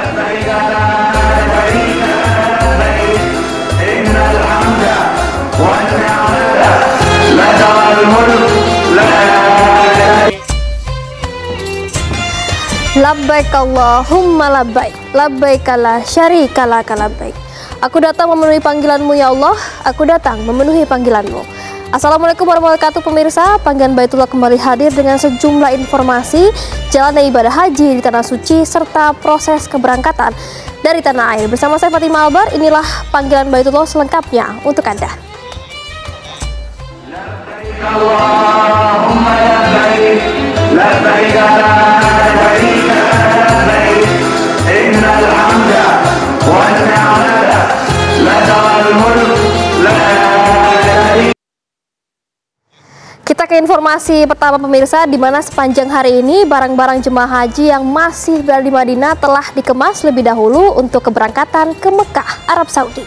Labbaik Allahumma labbaik, labbaik la syarika laka labbaik. Aku datang memenuhi panggilanmu ya Allah, aku datang memenuhi panggilanmu. Assalamualaikum warahmatullahi wabarakatuh pemirsa. Panggilan Baitullah kembali hadir dengan sejumlah informasi jalannya ibadah haji di Tanah Suci serta proses keberangkatan dari tanah air. Bersama saya Fatimah Albar, inilah Panggilan Baitullah selengkapnya untuk Anda. Allahumma labbaik, labbaik la syarika labbaik, innal hamda wan ni'mata lakal mulk la syarika. Kita ke informasi pertama pemirsa, di mana sepanjang hari ini barang-barang jemaah haji yang masih berada di Madinah telah dikemas lebih dahulu untuk keberangkatan ke Mekah, Arab Saudi.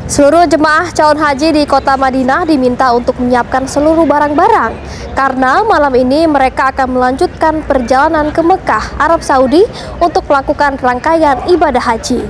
Seluruh jemaah calon haji di kota Madinah diminta untuk menyiapkan seluruh barang-barang karena malam ini mereka akan melanjutkan perjalanan ke Mekah, Arab Saudi untuk melakukan rangkaian ibadah haji.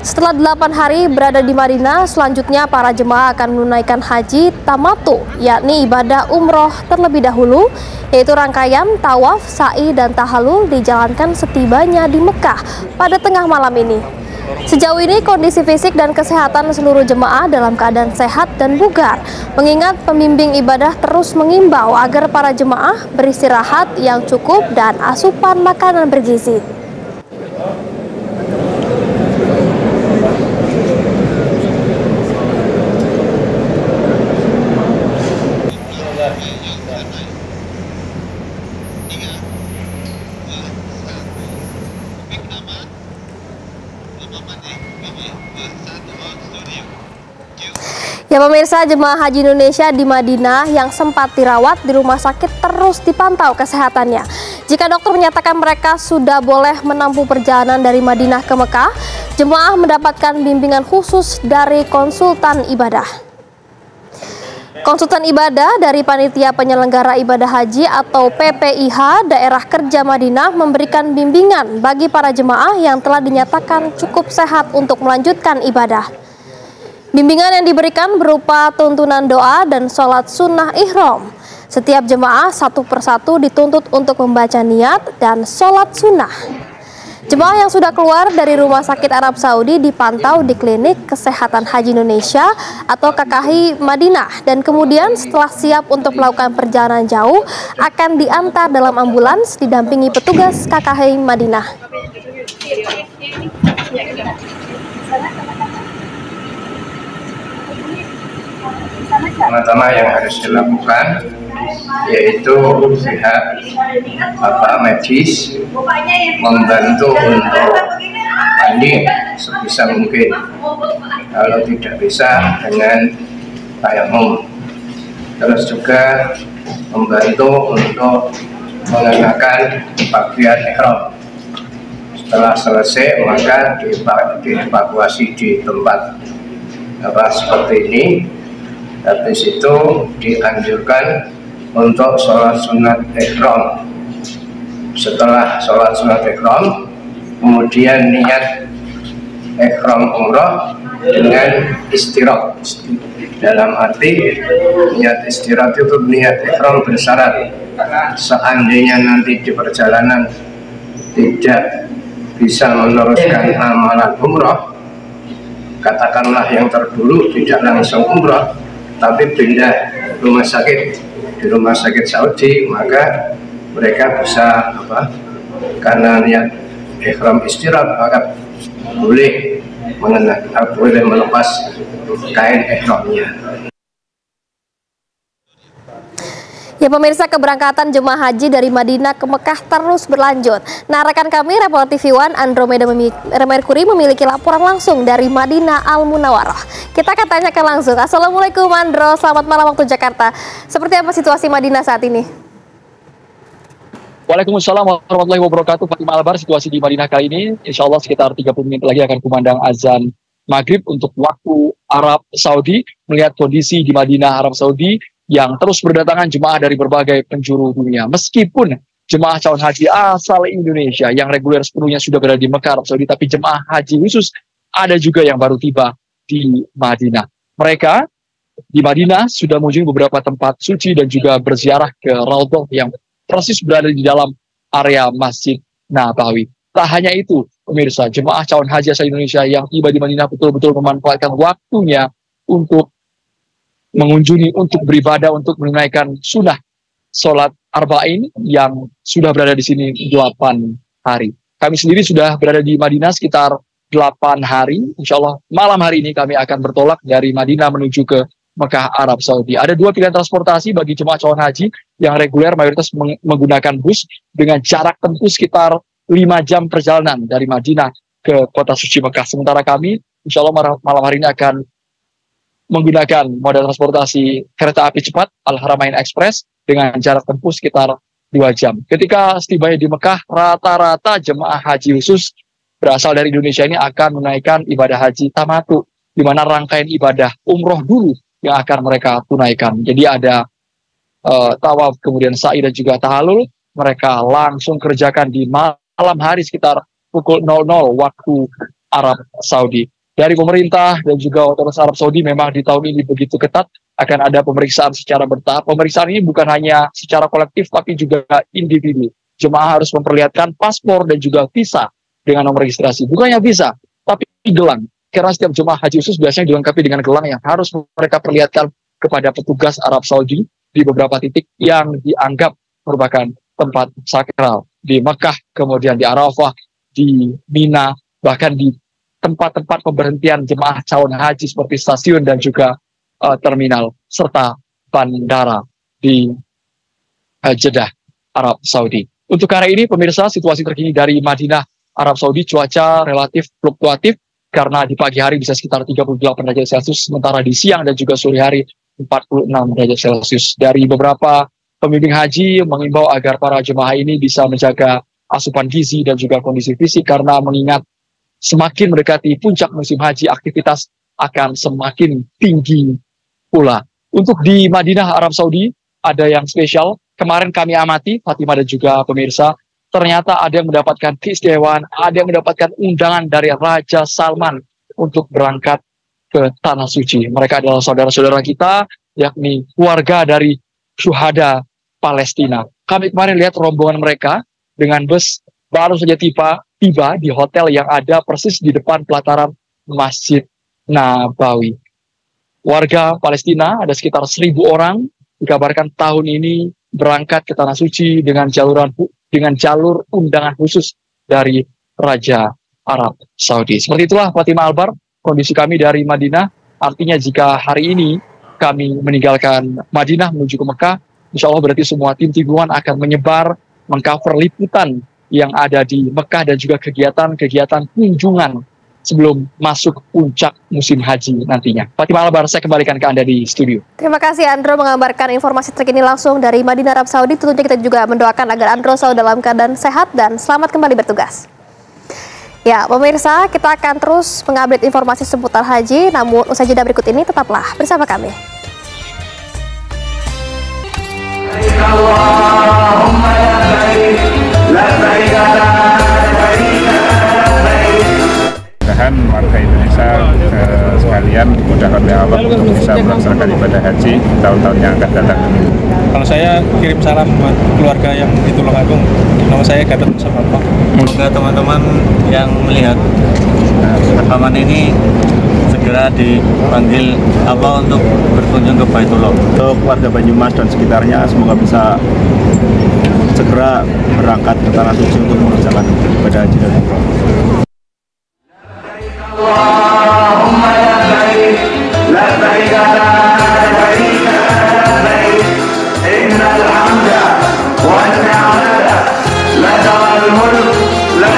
Setelah 8 hari berada di Madinah, selanjutnya para jemaah akan menunaikan haji tamattu, yakni ibadah umroh terlebih dahulu, yaitu rangkaian tawaf, sa'i, dan tahallul dijalankan setibanya di Mekah pada tengah malam ini. Sejauh ini kondisi fisik dan kesehatan seluruh jemaah dalam keadaan sehat dan bugar, mengingat pembimbing ibadah terus mengimbau agar para jemaah beristirahat yang cukup dan asupan makanan bergizi. Ya pemirsa, jemaah haji Indonesia di Madinah yang sempat dirawat di rumah sakit terus dipantau kesehatannya. Jika dokter menyatakan mereka sudah boleh menempuh perjalanan dari Madinah ke Mekah, jemaah mendapatkan bimbingan khusus dari konsultan ibadah. Konsultan ibadah dari Panitia Penyelenggara Ibadah Haji atau PPIH Daerah Kerja Madinah memberikan bimbingan bagi para jemaah yang telah dinyatakan cukup sehat untuk melanjutkan ibadah. Bimbingan yang diberikan berupa tuntunan doa dan sholat sunnah ihram. Setiap jemaah satu persatu dituntut untuk membaca niat dan sholat sunnah. Jemaah yang sudah keluar dari Rumah Sakit Arab Saudi dipantau di Klinik Kesehatan Haji Indonesia atau KKHI Madinah, dan kemudian setelah siap untuk melakukan perjalanan jauh akan diantar dalam ambulans didampingi petugas KKHI Madinah. Pertama yang harus dilakukan yaitu pihak medis membantu untuk banding sebisa mungkin, kalau tidak bisa dengan tayamum. Terus juga membantu untuk mengenakan pakaian ihram. Setelah selesai maka dievakuasi di tempat seperti ini. Habis itu dianjurkan untuk sholat sunat ihram. Setelah sholat sunat ihram, kemudian niat ihram umroh dengan istirahat. Dalam arti niat istirahat itu niat ihram bersyarat. Seandainya nanti di perjalanan tidak bisa meneruskan amalan umroh, katakanlah yang terdulu tidak langsung umroh, tapi pindah rumah sakit di Rumah Sakit Saudi, maka mereka bisa karena niat ihram istirahat maka boleh melepas kain ihramnya. Ya pemirsa, keberangkatan jemaah haji dari Madinah ke Mekah terus berlanjut. Nah rekan kami reporter TV One Andromeda Mercury memiliki laporan langsung dari Madinah Al Munawwarah. Kita akan tanyakan langsung. Assalamualaikum Andro, selamat malam waktu Jakarta. Seperti apa situasi Madinah saat ini? Waalaikumsalam warahmatullahi wabarakatuh. Fatimah Albar, situasi di Madinah kali ini insya Allah sekitar 30 menit lagi akan kumandang azan maghrib untuk waktu Arab Saudi. Melihat kondisi di Madinah Arab Saudi yang terus berdatangan jemaah dari berbagai penjuru dunia. Meskipun jemaah calon haji asal Indonesia yang reguler sepenuhnya sudah berada di Mekah, Arab Saudi, tapi jemaah haji khusus ada juga yang baru tiba di Madinah. Mereka di Madinah sudah mengunjungi beberapa tempat suci dan juga berziarah ke Raudhah yang persis berada di dalam area Masjid Nabawi. Tak hanya itu, pemirsa, jemaah calon haji asal Indonesia yang tiba di Madinah betul-betul memanfaatkan waktunya untuk mengunjungi, untuk beribadah, untuk menunaikan sunnah sholat arba'in yang sudah berada di sini 8 hari. Kami sendiri sudah berada di Madinah sekitar 8 hari. Insya Allah malam hari ini kami akan bertolak dari Madinah menuju ke Mekah, Arab Saudi. Ada 2 pilihan transportasi bagi jemaah calon haji yang reguler, mayoritas menggunakan bus dengan jarak tempuh sekitar 5 jam perjalanan dari Madinah ke kota suci Mekah. Sementara kami insya Allah malam hari ini akan menggunakan moda transportasi kereta api cepat Al-Haramain Express dengan jarak tempuh sekitar 2 jam. Ketika setibanya di Mekah, rata-rata jemaah haji khusus berasal dari Indonesia ini akan menaikkan ibadah haji tamatu, di mana rangkaian ibadah umroh dulu yang akan mereka tunaikan. Jadi ada tawaf, kemudian sa'i dan juga tahalul, mereka langsung kerjakan di malam hari sekitar pukul 00 waktu Arab Saudi. Dari pemerintah dan juga otoritas Arab Saudi memang di tahun ini begitu ketat, akan ada pemeriksaan secara bertahap. Pemeriksaan ini bukan hanya secara kolektif tapi juga individu. Jemaah harus memperlihatkan paspor dan juga visa dengan nomor registrasi. Bukannya visa, tapi gelang. Karena setiap jemaah haji khusus biasanya dilengkapi dengan gelang yang harus mereka perlihatkan kepada petugas Arab Saudi di beberapa titik yang dianggap merupakan tempat sakral. Di Mekah, kemudian di Arafah, di Mina, bahkan di tempat-tempat pemberhentian jemaah calon haji seperti stasiun dan juga terminal serta bandara di Jeddah, Arab Saudi. Untuk hari ini pemirsa, situasi terkini dari Madinah, Arab Saudi, cuaca relatif fluktuatif karena di pagi hari bisa sekitar 38 derajat Celcius, sementara di siang dan juga sore hari 46 derajat Celcius. Dari beberapa pembimbing haji mengimbau agar para jemaah ini bisa menjaga asupan gizi dan juga kondisi fisik karena mengingat semakin mendekati puncak musim haji, aktivitas akan semakin tinggi pula. Untuk di Madinah, Arab Saudi, ada yang spesial. Kemarin kami amati, Fatimah dan juga pemirsa, ternyata ada yang mendapatkan keistimewaan, ada yang mendapatkan undangan dari Raja Salman untuk berangkat ke Tanah Suci. Mereka adalah saudara-saudara kita, yakni keluarga dari syuhada Palestina. Kami kemarin lihat rombongan mereka dengan bus baru saja tiba di hotel yang ada persis di depan pelataran Masjid Nabawi. Warga Palestina ada sekitar 1.000 orang dikabarkan tahun ini berangkat ke Tanah Suci dengan jalur undangan khusus dari Raja Arab Saudi. Seperti itulah Fatimah Albar, kondisi kami dari Madinah. Artinya jika hari ini kami meninggalkan Madinah menuju ke Mekah, insya Allah berarti semua tim timbungan akan menyebar, mengcover liputan yang ada di Mekah dan juga kegiatan-kegiatan kunjungan sebelum masuk puncak musim haji nantinya. Fatimah Albar, saya kembalikan ke Anda di studio. Terima kasih Andro mengabarkan informasi terkini langsung dari Madinah, Arab Saudi. Tentunya kita juga mendoakan agar Andro selalu dalam keadaan sehat dan selamat kembali bertugas. Ya, pemirsa, kita akan terus mengupdate informasi seputar haji, namun usai jeda berikut ini tetaplah bersama kami. Allahumma mudah-mudahan warga Indonesia sekalian dimudahkan oleh Allah untuk bisa melaksanakan ibadah haji tahun-tahun yang akan datang. Kalau saya kirim salam buat keluarga yang di Tulungagung. Nama saya Gatot Musafaroh. Semoga teman-teman yang melihat rekaman ini segera dipanggil Allah untuk berkunjung ke Baitullah. Untuk warga Banyumas dan sekitarnya semoga bisa segera berangkat ke Tanah Suci untuk mengerjakan ibadah haji dan umrah. Allahumma labbaik, labbaik la syarika labbaik, innal hamda wan ni'mata lakal mulk la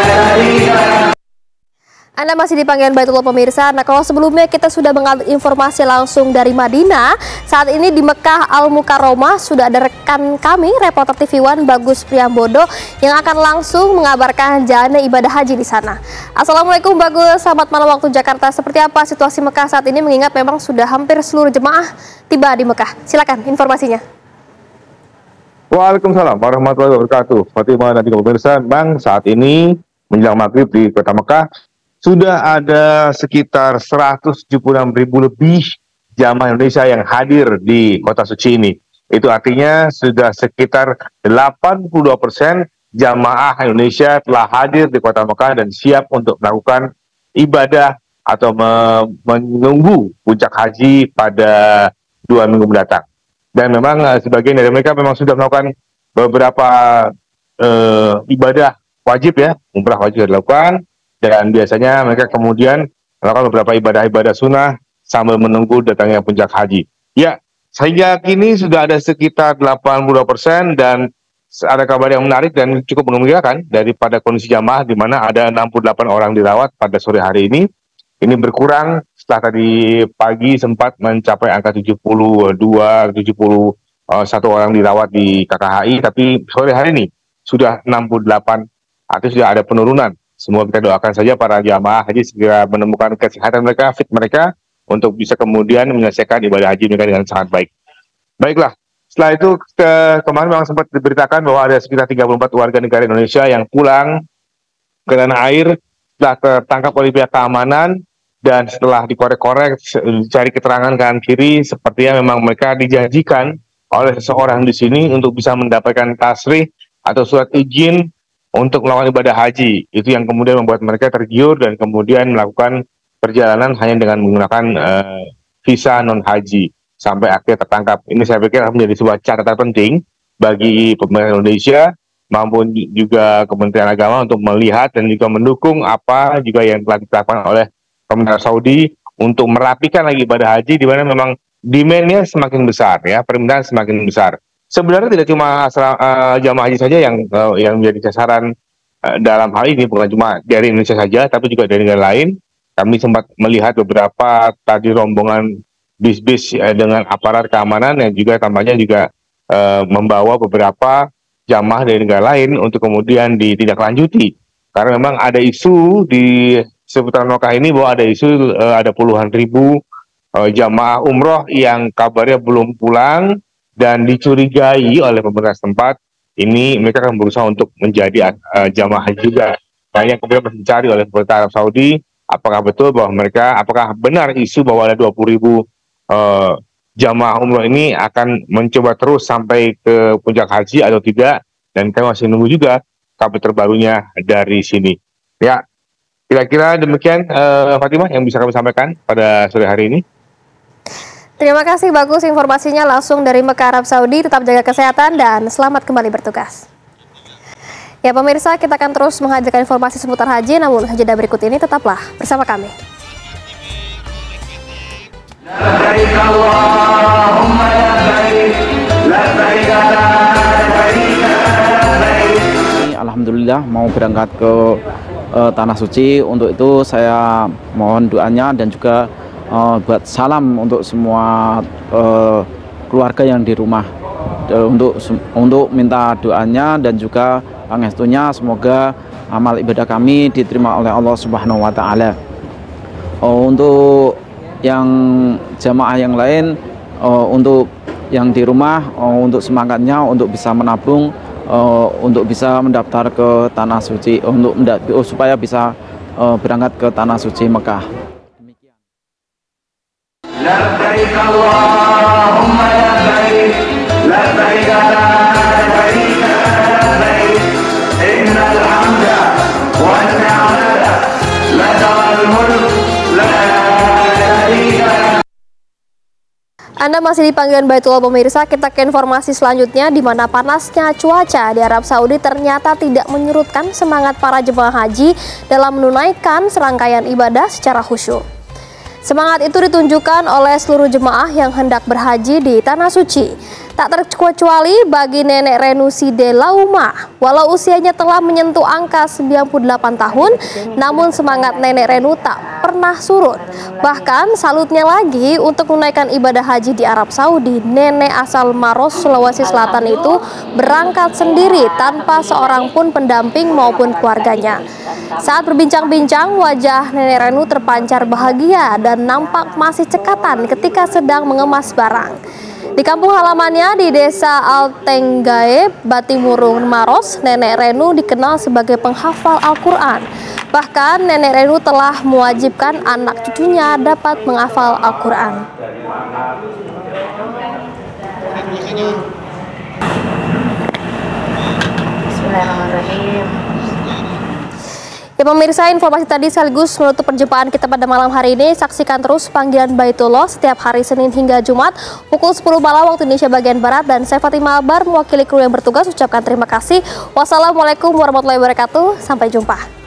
syarika lak. Anda masih di panggilan Baitullah pemirsa. Nah, kalau sebelumnya kita sudah mengupdate informasi langsung dari Madinah, saat ini di Mekah Al-Mukarramah sudah ada rekan kami, reporter TV One Bagus Priambodo yang akan langsung mengabarkan jalannya ibadah haji di sana. Assalamualaikum Bagus, selamat malam waktu Jakarta. Seperti apa situasi Mekah saat ini mengingat memang sudah hampir seluruh jemaah tiba di Mekah? Silakan informasinya. Silakan informasinya. Waalaikumsalam warahmatullahi wabarakatuh. Fatimah dan juga pemirsa, Bang, saat ini menjelang maghrib di Kota Mekah sudah ada sekitar 176.000 lebih jamaah Indonesia yang hadir di kota suci ini. Itu artinya sudah sekitar 82% jamaah Indonesia telah hadir di Kota Mekah dan siap untuk melakukan ibadah atau menunggu puncak haji pada 2 minggu mendatang. Dan memang sebagian dari mereka memang sudah melakukan beberapa ibadah wajib ya, umrah wajib dilakukan, dan biasanya mereka kemudian melakukan beberapa ibadah-ibadah sunnah sambil menunggu datangnya puncak haji. Ya, sehingga kini sudah ada sekitar 82% dan ada kabar yang menarik dan cukup mengembirakan daripada kondisi jamaah di mana ada 68 orang dirawat pada sore hari ini. Ini berkurang setelah tadi pagi sempat mencapai angka 71 orang dirawat di KKHI, tapi sore hari ini sudah 68, artinya sudah ada penurunan. Semua kita doakan saja para jamaah haji segera menemukan kesehatan mereka, fit mereka, untuk bisa kemudian menyelesaikan ibadah haji mereka dengan sangat baik. Baiklah, setelah itu kemarin memang sempat diberitakan bahwa ada sekitar 34 warga negara Indonesia yang pulang ke tanah air setelah tertangkap oleh pihak keamanan. Dan setelah dikorek-korek, cari keterangan kanan kiri, sepertinya memang mereka dijanjikan oleh seseorang di sini untuk bisa mendapatkan tasrih atau surat izin untuk melakukan ibadah haji. Itu yang kemudian membuat mereka tergiur dan kemudian melakukan perjalanan hanya dengan menggunakan visa non-haji sampai akhirnya tertangkap. Ini saya pikir menjadi sebuah catatan penting bagi pemerintah Indonesia maupun juga Kementerian Agama untuk melihat dan juga mendukung apa juga yang telah dilakukan oleh pemerintah Saudi untuk merapikan lagi ibadah haji, di mana memang demand-nya semakin besar, ya, permintaan semakin besar. Sebenarnya tidak cuma jamaah haji saja yang menjadi sasaran dalam hal ini, bukan cuma dari Indonesia saja, tapi juga dari negara lain. Kami sempat melihat beberapa tadi rombongan bis-bis dengan aparat keamanan yang juga tampaknya juga membawa beberapa jamaah dari negara lain untuk kemudian ditindaklanjuti. Karena memang ada isu di seputar Mekah ini bahwa ada isu ada puluhan ribu jamaah umroh yang kabarnya belum pulang dan dicurigai oleh pemerintah setempat. Ini mereka akan berusaha untuk menjadi jamaah haji juga. Nah, yang kemudian mencari oleh pemerintah Arab Saudi, apakah betul bahwa apakah benar isu bahwa ada 20.000 jamaah umroh ini akan mencoba terus sampai ke puncak haji atau tidak? Dan kami masih menunggu juga kabar terbarunya dari sini. Ya, kira-kira demikian Fatimah yang bisa kami sampaikan pada sore hari ini. Terima kasih, bagus informasinya langsung dari Mekah, Arab Saudi. Tetap jaga kesehatan dan selamat kembali bertugas. Ya pemirsa, kita akan terus menghadirkan informasi seputar haji, namun jeda berikut ini tetaplah bersama kami. Alhamdulillah mau berangkat ke Tanah Suci. Untuk itu saya mohon doanya dan juga buat salam untuk semua keluarga yang di rumah, untuk minta doanya dan juga pangestunya semoga amal ibadah kami diterima oleh Allah Subhanahu wa taala. Untuk yang jamaah yang lain, untuk yang di rumah, untuk semangatnya untuk bisa menabung, untuk bisa mendaftar ke Tanah Suci, supaya bisa berangkat ke Tanah Suci Mekah. Demikian. Labbaik Allahumma labbaik, labbaik la syarika labbaik, innal hamda wan ni'mata lakal mulk la syarika lak. Anda masih di panggilan Baitullah pemirsa, kita ke informasi selanjutnya di mana panasnya cuaca di Arab Saudi ternyata tidak menyurutkan semangat para jemaah haji dalam menunaikan serangkaian ibadah secara khusyuk. Semangat itu ditunjukkan oleh seluruh jemaah yang hendak berhaji di Tanah Suci. Tak terkecuali bagi Nenek Renusi de Lauma. Walau usianya telah menyentuh angka 98 tahun, namun semangat Nenek Renu tak pernah surut. Bahkan salutnya lagi untuk menunaikan ibadah haji di Arab Saudi, nenek asal Maros, Sulawesi Selatan itu berangkat sendiri tanpa seorang pun pendamping maupun keluarganya. Saat berbincang-bincang, wajah Nenek Renu terpancar bahagia dan nampak masih cekatan ketika sedang mengemas barang. Di kampung halamannya di Desa Altenggae, Batimurung, Maros, Nenek Renu dikenal sebagai penghafal Al-Quran. Bahkan Nenek Renu telah mewajibkan anak cucunya dapat menghafal Al-Quran. Bismillahirrahmanirrahim. Ya pemirsa, informasi tadi sekaligus menutup perjumpaan kita pada malam hari ini. Saksikan terus Panggilan Baitullah setiap hari Senin hingga Jumat pukul 10 malam waktu Indonesia bagian Barat. Dan saya Fatimah Albar mewakili kru yang bertugas ucapkan terima kasih. Wassalamualaikum warahmatullahi wabarakatuh. Sampai jumpa.